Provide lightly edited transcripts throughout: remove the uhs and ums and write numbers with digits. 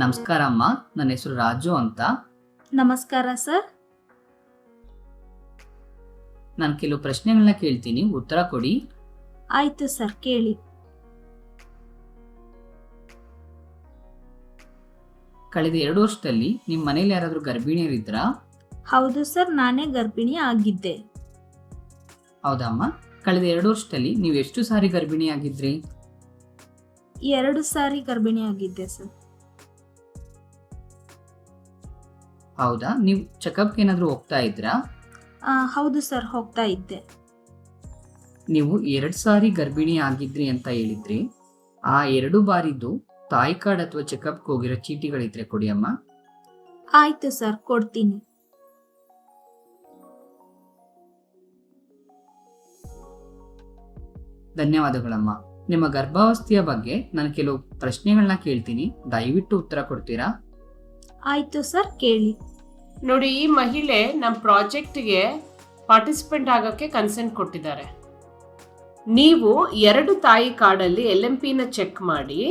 ನಮಸ್ಕಾರ ಅಮ್ಮ, ನನ್ನ ಹೆಸರು ರಾಜು ಅಂತ. ನಮಸ್ಕಾರ ಸರ್. ನಾನು ಕೆಲವು ಪ್ರಶ್ನೆಗಳನ್ನ ಕೇಳ್ತೀನಿ, ಉತ್ತರ ಕೊಡಿ. ಆಯ್ತು ಸರ್, ಕೇಳಿ. ಕಳೆದ 2 ವರ್ಷದಲ್ಲಿ ನಿಮ್ಮ ಮನೇಲಿ ಯಾರಾದರೂ ಗರ್ಭಿಣಿಯರಿದ್ರಾ? ಹೌದು ಸರ್, ನಾನೇ ಗರ್ಭಿಣಿ ಆಗಿದ್ದೆ. ಹೌದಮ್ಮ. ಕಳೆದ 2 ವರ್ಷದಲ್ಲಿ ನೀವು ಎಷ್ಟು ಸಾರಿ ಗರ್ಭಿಣಿ ಆಗಿದ್ರಿ? 2 ಸಾರಿ ಗರ್ಭಿಣಿ ಆಗಿದ್ದೆ ಸರ್. ಹೌದಾ, ನೀವು ಚೆಕಪ್ಗೆ ಏನಾದರೂ ಹೋಗ್ತಾ ಇದ್ರಾ? ಹೌದು ಸರ್, ಹೋಗ್ತಾ ಇದ್ದೆ. ನೀವು 2 ಸಾರಿ ಗರ್ಭಿಣಿ ಆಗಿದ್ರಿ ಅಂತ ಹೇಳಿದ್ರಿ. ಆ 2 ಬಾರಿದ್ದು ತಾಯಿ ಕಾರ್ಡ್ ಅಥವಾ ಚೆಕಪ್ಗೆ ಹೋಗಿರೋ ಚೀಟಿಗಳಿದ್ರೆ ಕೊಡಿ ಅಮ್ಮ. ಆಯ್ತು ಸರ್, ಕೊಡ್ತೀನಿ. ಧನ್ಯವಾದಗಳಮ್ಮ. ನಿಮ್ಮ ಗರ್ಭಾವಸ್ಥೆಯ ಬಗ್ಗೆ ನಾನು ಕೆಲವು ಪ್ರಶ್ನೆಗಳನ್ನ ಕೇಳ್ತೀನಿ, ದಯವಿಟ್ಟು ಉತ್ತರ ಕೊಡ್ತೀರಾ? ಆಯ್ತು ಸರ್, ಕೇಳಿ. ನೋಡಿ, ಈ ಮಹಿಳೆ ನಮ್ಮ ಪ್ರಾಜೆಕ್ಟ್ಗೆ ಪಾರ್ಟಿಸಿಪೆಂಟ್ ಆಗೋಕ್ಕೆ ಕನ್ಸೆಂಟ್ ಕೊಟ್ಟಿದ್ದಾರೆ. ನೀವು 2 ತಾಯಿ ಕಾರ್ಡಲ್ಲಿ LMPನ ಚೆಕ್ ಮಾಡಿ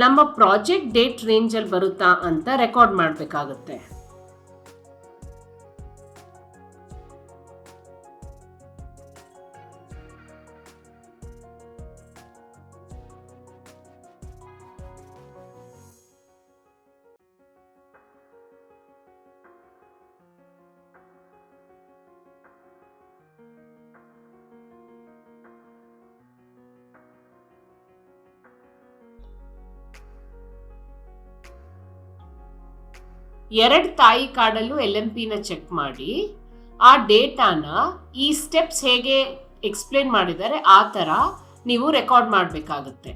ನಮ್ಮ ಪ್ರಾಜೆಕ್ಟ್ ಡೇಟ್ ರೇಂಜಲ್ಲಿ ಬರುತ್ತಾ ಅಂತ ರೆಕಾರ್ಡ್ ಮಾಡಬೇಕಾಗುತ್ತೆ. ಎರಡು ತಾಯಿ ಕಾರ್ಡಲ್ಲೂ LMPನ ಚೆಕ್ ಮಾಡಿ ಆ ಡೇಟಾನ ಈ ಸ್ಟೆಪ್ಸ್ ಹೇಗೆ ಎಕ್ಸ್ಪ್ಲೇನ್ ಮಾಡಿದ್ದಾರೆ ಆ ಥರ ನೀವು ರೆಕಾರ್ಡ್ ಮಾಡಬೇಕಾಗುತ್ತೆ.